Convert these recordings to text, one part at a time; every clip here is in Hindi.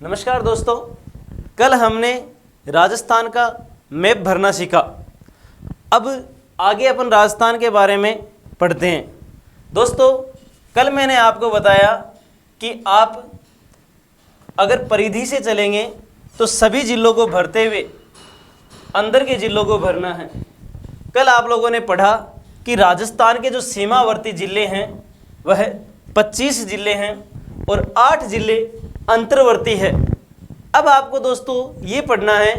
नमस्कार दोस्तों, कल हमने राजस्थान का मैप भरना सीखा। अब आगे अपन राजस्थान के बारे में पढ़ते हैं। दोस्तों, कल मैंने आपको बताया कि आप अगर परिधि से चलेंगे तो सभी जिलों को भरते हुए अंदर के जिलों को भरना है। कल आप लोगों ने पढ़ा कि राजस्थान के जो सीमावर्ती जिले हैं वह 25 जिले हैं और 8 जिले अंतर्वर्ती है। अब आपको दोस्तों ये पढ़ना है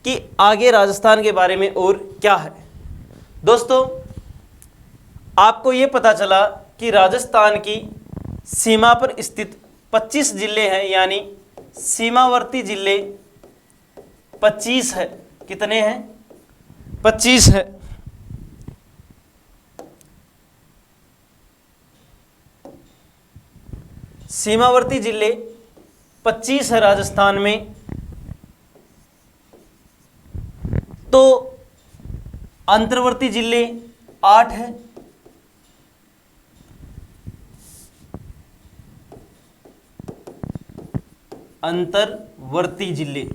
कि आगे राजस्थान के बारे में और क्या है। दोस्तों, आपको ये पता चला कि राजस्थान की सीमा पर स्थित 25 जिले हैं, यानी सीमावर्ती जिले 25 है। कितने हैं? 25 है। सीमावर्ती जिले 25 है राजस्थान में। तो अंतर्वर्ती जिले 8 है। अंतर्वर्ती जिले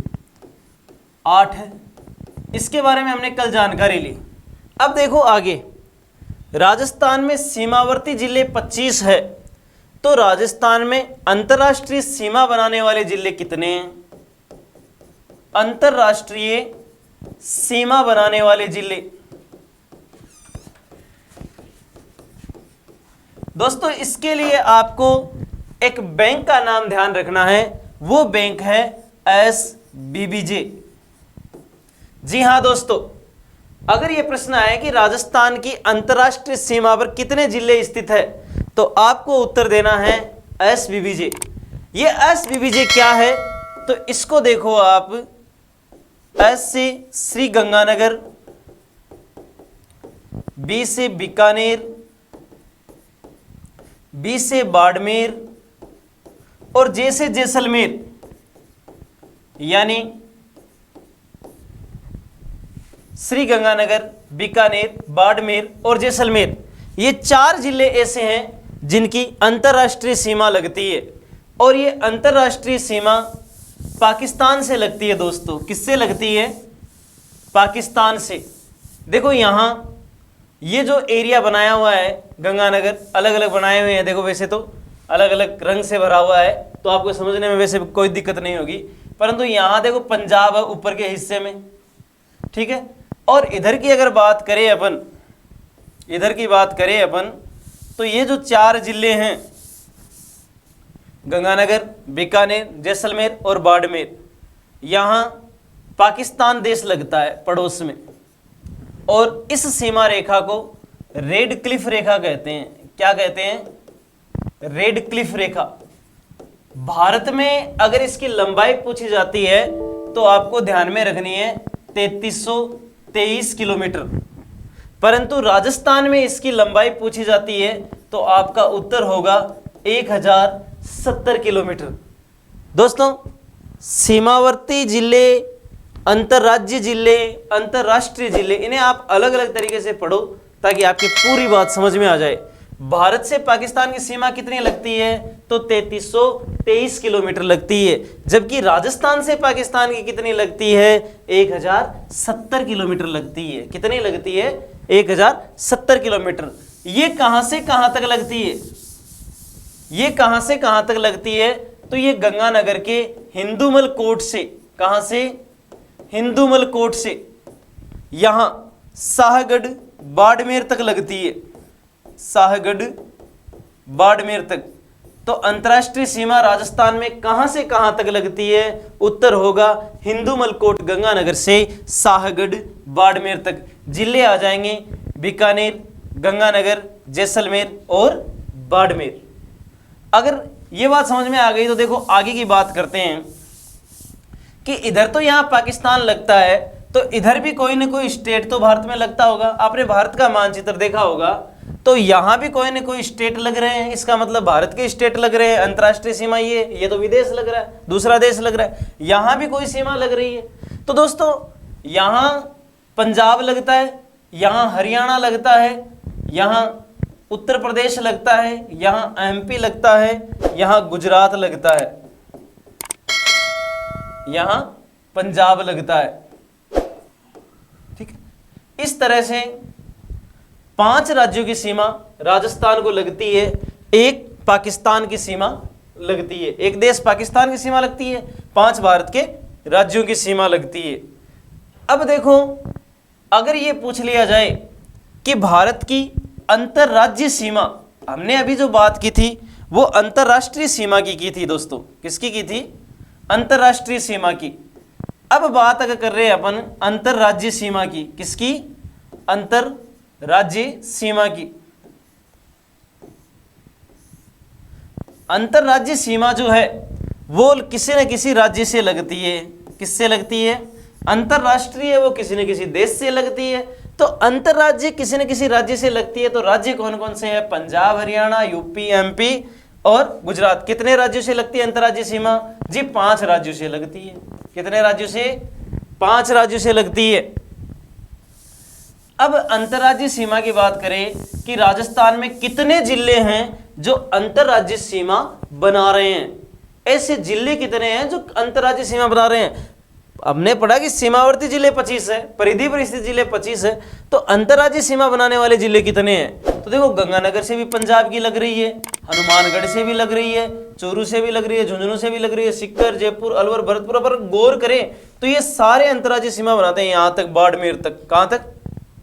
8 है। इसके बारे में हमने कल जानकारी ली। अब देखो आगे, राजस्थान में सीमावर्ती जिले 25 है, तो राजस्थान में अंतर्राष्ट्रीय सीमा बनाने वाले जिले कितने हैं? अंतर्राष्ट्रीय सीमा बनाने वाले जिले, दोस्तों इसके लिए आपको एक बैंक का नाम ध्यान रखना है। वो बैंक है SBBJ। जी हां दोस्तों, अगर ये प्रश्न आए कि राजस्थान की अंतर्राष्ट्रीय सीमा पर कितने जिले स्थित है, तो आपको उत्तर देना है SBBJ। ये SBBJ क्या है? तो इसको देखो आप, S से श्री गंगानगर, B से बीकानेर, B से बाड़मेर और J से जैसलमेर, यानी श्री गंगानगर, बीकानेर, बाड़मेर और जैसलमेर, ये 4 जिले ऐसे हैं जिनकी अंतर्राष्ट्रीय सीमा लगती है। और ये अंतर्राष्ट्रीय सीमा पाकिस्तान से लगती है। दोस्तों, किससे लगती है? पाकिस्तान से। देखो यहाँ ये जो एरिया बनाया हुआ है गंगानगर, अलग अलग बनाए हुए हैं। देखो वैसे तो अलग अलग रंग से भरा हुआ है, तो आपको समझने में वैसे कोई दिक्कत नहीं होगी, परंतु यहाँ देखो पंजाब है ऊपर के हिस्से में, ठीक है। और इधर की अगर बात करें अपन, इधर की बात करें अपन, तो ये जो 4 जिले हैं गंगानगर, बीकानेर, जैसलमेर और बाड़मेर, यहाँ पाकिस्तान देश लगता है पड़ोस में। और इस सीमा रेखा को रेड क्लिफ रेखा कहते हैं। क्या कहते हैं? रेड क्लिफ रेखा। भारत में अगर इसकी लंबाई पूछी जाती है तो आपको ध्यान में रखनी है 3323 किलोमीटर, परंतु राजस्थान में इसकी लंबाई पूछी जाती है तो आपका उत्तर होगा 1070 किलोमीटर। दोस्तों, सीमावर्ती जिले, अंतर्राज्यीय जिले, अंतर्राष्ट्रीय जिले, इन्हें आप अलग अलग तरीके से पढ़ो ताकि आपकी पूरी बात समझ में आ जाए। भारत से पाकिस्तान की सीमा कितनी लगती है? तो 3323 किलोमीटर लगती है, जबकि राजस्थान से पाकिस्तान की कितनी लगती है? 1070 किलोमीटर लगती है। कितनी लगती है? 1070 किलोमीटर। ये कहां से कहां तक लगती है? ये कहां से कहां तक लगती है? तो ये गंगानगर के हिंदूमल कोट से, कहां से? हिंदूमल कोट से यहां शाहगढ़ बाड़मेर तक लगती है। शाहगढ़ बाड़मेर तक। तो अंतर्राष्ट्रीय सीमा राजस्थान में कहां से कहां तक लगती है? उत्तर होगा हिंदूमल कोट गंगानगर से शाहगढ़ बाड़मेर तक। जिले आ जाएंगे बीकानेर, गंगानगर, जैसलमेर और बाड़मेर। अगर ये बात समझ में आ गई तो देखो आगे की बात करते हैं कि इधर तो यहां पाकिस्तान लगता है, तो इधर भी कोई ना कोई स्टेट तो भारत में लगता होगा। आपने भारत का मानचित्र देखा होगा, तो यहां भी कोई ना कोई स्टेट लग रहे हैं। इसका मतलब भारत के स्टेट लग रहे हैं। अंतर्राष्ट्रीय सीमा ये तो विदेश लग रहा है, दूसरा देश लग रहा है। यहां भी कोई सीमा लग रही है। तो दोस्तों, यहां पंजाब लगता है, यहां हरियाणा लगता है, यहां उत्तर प्रदेश लगता है, यहां MP लगता है, यहां गुजरात लगता है। यहां पंजाब लगता है। ठीक है, इस तरह से 5 राज्यों की सीमा राजस्थान को लगती है, एक पाकिस्तान की सीमा लगती है, एक देश पाकिस्तान की सीमा लगती है, 5 भारत के राज्यों की सीमा लगती है। अब देखो, अगर ये पूछ लिया जाए कि भारत की अंतरराज्यीय सीमा, हमने अभी जो बात की थी वो अंतरराष्ट्रीय सीमा की थी दोस्तों, किसकी की थी? अंतरराष्ट्रीय सीमा की। अब बात अगर कर रहे हैं अपन अंतरराज्यीय सीमा की, किसकी? अंतरराज्यीय सीमा की। अंतरराज्यीय सीमा जो है वो किसी न किसी राज्य से लगती है। किससे लगती है? अंतरराष्ट्रीय वो किसी न किसी देश से लगती है। तो अंतरराज्य किसी न किसी राज्य से लगती है, तो राज्य कौन कौन से हैं? पंजाब, हरियाणा, यूपी, एमपी और गुजरात। कितने राज्यों से लगती है अंतरराज्यीय सीमा? जी 5 राज्यों से लगती है। कितने राज्यों से? 5 राज्यों से लगती है। अब अंतरराज्यीय सीमा की बात करें कि राजस्थान में कितने जिले हैं जो अंतरराज्यीय सीमा बना रहे हैं? ऐसे जिले कितने हैं जो अंतरराज्यीय सीमा बना रहे हैं? हमने पढ़ा कि सीमावर्ती जिले 25 है, परिधि पर स्थित जिले 25 है, तो अंतरराज्यीय सीमा बनाने वाले जिले कितने हैं? तो देखो, गंगानगर से भी पंजाब की लग रही है, हनुमानगढ़ से भी लग रही है, चूरू से भी लग रही है, झुंझुनू से भी लग रही है, सीकर, जयपुर, अलवर, भरतपुर। पर गौर करें तो ये सारे अंतरराज्यीय सीमा बनाते हैं, यहां तक बाड़मेर तक। कहां तक?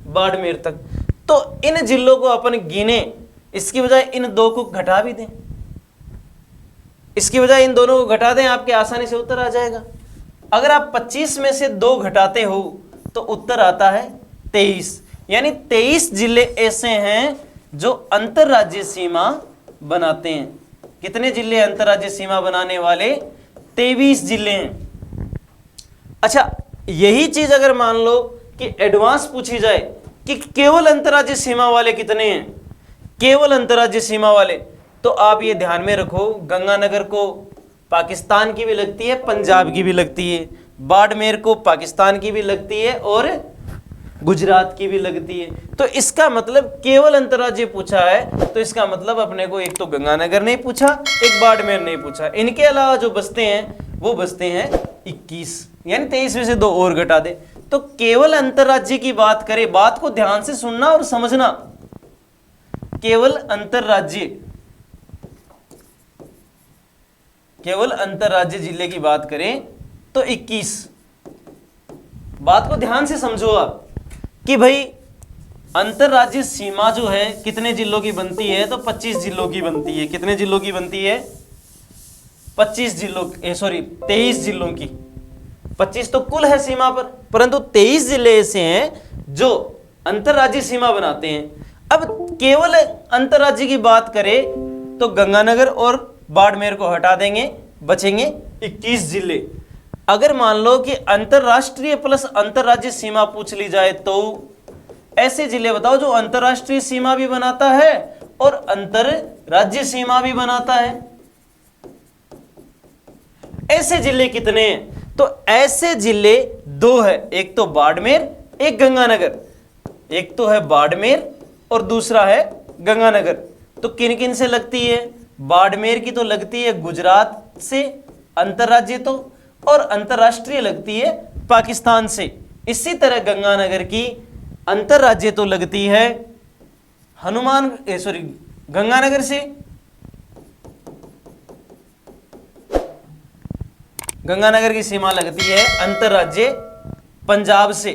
बाड़मेर तक। तो इन जिलों को अपन गिने, इसकी बजाय इन 2 को घटा भी दें, इसकी बजाय इन दोनों को घटा दें, आपके आसानी से उत्तर आ जाएगा। अगर आप 25 में से 2 घटाते हो तो उत्तर आता है 23। यानी 23 जिले ऐसे हैं जो अंतरराज्यीय सीमा बनाते हैं। कितने जिले अंतरराज्यीय सीमा बनाने वाले? 23 जिले हैं। अच्छा, यही चीज अगर मान लो कि एडवांस पूछी जाए कि केवल अंतरराज्यीय सीमा वाले कितने हैं, केवल अंतरराज्यीय सीमा वाले, तो आप ये ध्यान में रखो, गंगानगर को पाकिस्तान की भी लगती है, पंजाब की भी लगती है, बाड़मेर को पाकिस्तान की भी लगती है और गुजरात की भी लगती है। तो इसका मतलब केवल अंतरराज्यीय पूछा है, तो इसका मतलब अपने को एक तो गंगानगर नहीं पूछा, एक बाड़मेर नहीं पूछा, इनके अलावा जो बचते हैं वो बचते हैं 21। यानी 23 में से 2 और घटा दे। तो केवल अंतरराज्यीय की बात करें, बात को ध्यान से सुनना और समझना, केवल अंतरराज्यीय, केवल अंतरराज्यीय जिले की बात करें तो 21। बात को ध्यान से समझो आप कि भाई अंतरराज्यीय सीमा जो है कितने जिलों की बनती है? तो 25 जिलों की बनती है। कितने जिलों की बनती है? 25 जिलों, 23 जिलों की। 25 तो कुल है सीमा पर, परंतु 23 जिले ऐसे हैं जो अंतरराज्यीय सीमा बनाते हैं। अब केवल अंतरराज्यीय की बात करें तो गंगानगर और बाड़मेर को हटा देंगे, बचेंगे 21 जिले। अगर मान लो कि अंतरराष्ट्रीय प्लस अंतरराज्यीय सीमा पूछ ली जाए तो ऐसे जिले बताओ जो अंतरराष्ट्रीय सीमा भी बनाता है और अंतरराज्यीय सीमा भी बनाता है। ऐसे जिले कितने हैं? तो ऐसे जिले 2 है, एक तो बाड़मेर, एक गंगानगर। एक तो है बाड़मेर और दूसरा है गंगानगर। तो किन किन से लगती है? बाड़मेर की तो लगती है गुजरात से अंतरराज्यीय तो, और अंतरराष्ट्रीय लगती है पाकिस्तान से। इसी तरह गंगानगर की अंतरराज्यीय तो लगती है गंगानगर से, गंगानगर की सीमा लगती है अंतरराज्यीय पंजाब से,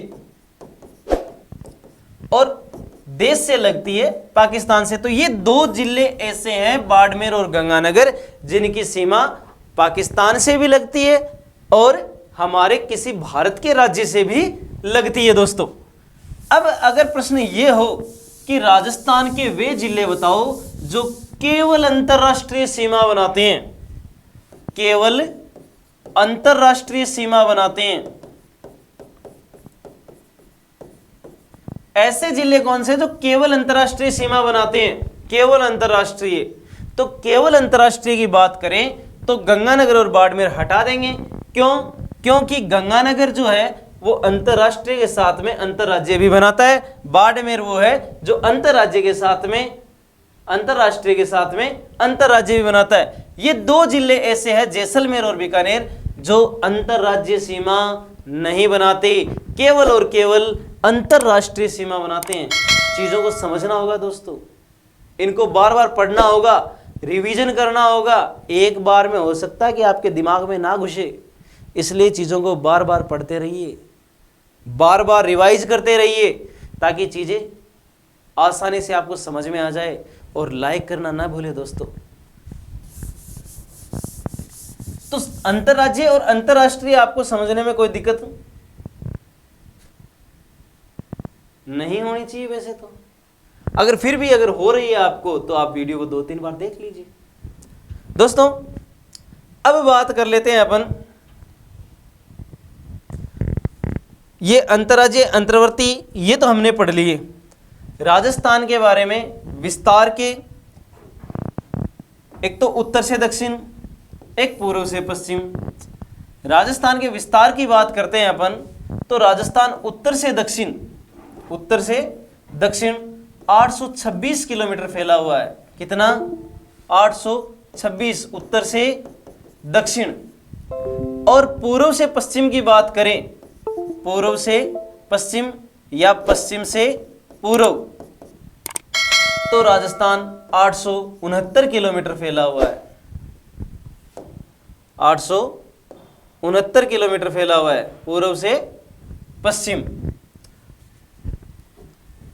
और देश से लगती है पाकिस्तान से। तो ये 2 जिले ऐसे हैं, बाड़मेर और गंगानगर, जिनकी सीमा पाकिस्तान से भी लगती है और हमारे किसी भारत के राज्य से भी लगती है दोस्तों। अब अगर प्रश्न ये हो कि राजस्थान के वे जिले बताओ जो केवल अंतरराष्ट्रीय सीमा बनाते हैं, केवल अंतरराष्ट्रीय सीमा बनाते हैं, ऐसे जिले कौन से जो केवल अंतरराष्ट्रीय सीमा बनाते हैं? केवल अंतरराष्ट्रीय। तो केवल अंतरराष्ट्रीय की बात करें तो गंगानगर और बाड़मेर हटा देंगे। क्यों? क्योंकि गंगानगर जो है वो अंतरराष्ट्रीय के साथ में अंतरराज्य भी बनाता है, बाड़मेर वो है जो अंतरराज्य के साथ में अंतरराष्ट्रीय के साथ में अंतरराज्य भी बनाता है। ये 2 जिले ऐसे हैं, जैसलमेर और बीकानेर, जो अंतरराज्यीय सीमा नहीं बनाते, केवल और केवल अंतरराष्ट्रीय सीमा बनाते हैं। चीजों को समझना होगा दोस्तों, इनको बार बार पढ़ना होगा, रिवीजन करना होगा। एक बार में हो सकता है कि आपके दिमाग में ना घुसे, इसलिए चीजों को बार बार पढ़ते रहिए, बार बार रिवाइज करते रहिए, ताकि चीजें आसानी से आपको समझ में आ जाए। और लाइक करना ना भूले दोस्तों। तो अंतरराज्यीय और अंतरराष्ट्रीय आपको समझने में कोई दिक्कत नहीं होनी चाहिए वैसे तो। अगर फिर भी अगर हो रही है आपको, तो आप वीडियो को 2-3 बार देख लीजिए। दोस्तों अब बात कर लेते हैं अपन ये अंतरराज्यीय अंतर्वर्ती, ये तो हमने पढ़ लिए। राजस्थान के बारे में विस्तार के, एक तो उत्तर से दक्षिण, एक पूर्व से पश्चिम। राजस्थान के विस्तार की बात करते हैं अपन, तो राजस्थान उत्तर से दक्षिण 826 किलोमीटर फैला हुआ है। कितना? 826 उत्तर से दक्षिण। और पूर्व से पश्चिम की बात करें, पूर्व से पश्चिम या पश्चिम से पूर्व, तो राजस्थान 869 किलोमीटर फैला हुआ है। 869 किलोमीटर फैला हुआ है पूर्व से पश्चिम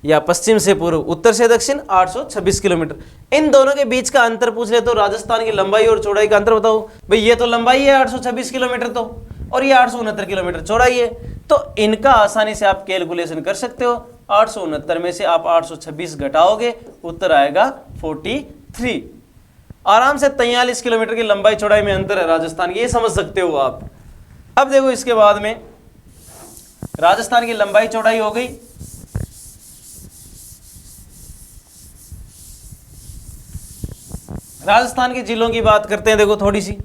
या पश्चिम से पूर्व। उत्तर से दक्षिण 826 किलोमीटर। इन दोनों के बीच का अंतर पूछ ले तो राजस्थान की लंबाई और चौड़ाई का अंतर बताओ। भाई ये तो लंबाई है 826 किलोमीटर तो, और ये 869 किलोमीटर चौड़ाई है, तो इनका आसानी से आप कैलकुलेशन कर सकते हो। 869 में से आप 826 घटाओगे, उत्तर आएगा 43। आराम से 43 किलोमीटर की लंबाई चौड़ाई में अंतर है राजस्थान की, ये समझ सकते हो आप। अब देखो इसके बाद में राजस्थान की लंबाई चौड़ाई हो गई। राजस्थान के जिलों की बात करते हैं। देखो थोड़ी सी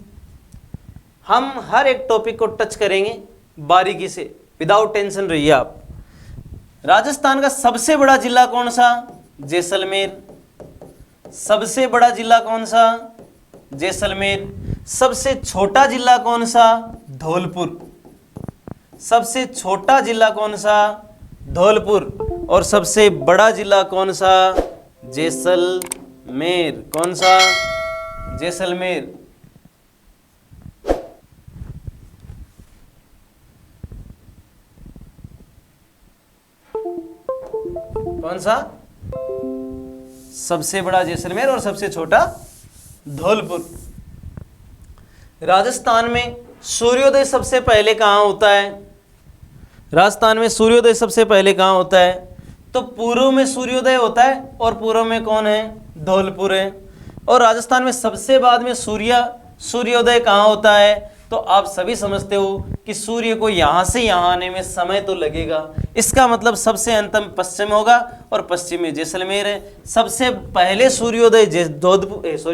हम हर एक टॉपिक को टच करेंगे बारीकी से, विदाउट टेंशन रहिए आप। राजस्थान का सबसे बड़ा जिला कौन सा? जैसलमेर। सबसे बड़ा जिला कौन सा? जैसलमेर। सबसे छोटा जिला कौन सा? धौलपुर। सबसे छोटा जिला कौन सा? धौलपुर। और सबसे बड़ा जिला कौन सा? जैसलमेर। कौन सा? जैसलमेर। कौन सा? सबसे बड़ा जैसलमेर और सबसे छोटा धौलपुर। राजस्थान में सूर्योदय सबसे पहले कहाँ होता है? राजस्थान में सूर्योदय सबसे पहले कहाँ होता है? तो पूर्व में सूर्योदय होता है, और पूर्व में कौन है? धौलपुर है। और राजस्थान में सबसे बाद में सूर्योदय कहाँ होता है? तो आप सभी समझते हो कि सूर्य को यहां से यहां आने में समय तो लगेगा। इसका मतलब सबसे अंतम पश्चिम होगा, और पश्चिम में जैसलमेर है। सबसे पहले सूर्योदय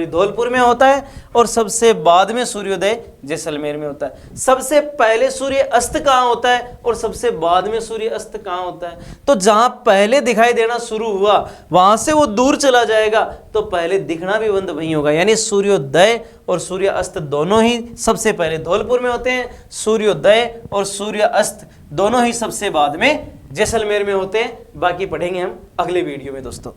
धौलपुर में होता है, और सबसे बाद में सूर्योदय जैसलमेर में होता है। सबसे पहले सूर्य अस्त कहाँ होता है, और सबसे बाद में सूर्य अस्त कहाँ होता है? तो जहां पहले दिखाई देना शुरू हुआ वहां से वो दूर चला जाएगा, तो पहले दिखना भी बंद वहीं होगा। यानी सूर्योदय और सूर्य अस्त दोनों ही सबसे पहले धौलपुर में होते हैं, सूर्योदय और सूर्य अस्त दोनों ही सबसे बाद में जैसलमेर में होते हैं। बाकी पढ़ेंगे हम अगले वीडियो में दोस्तों।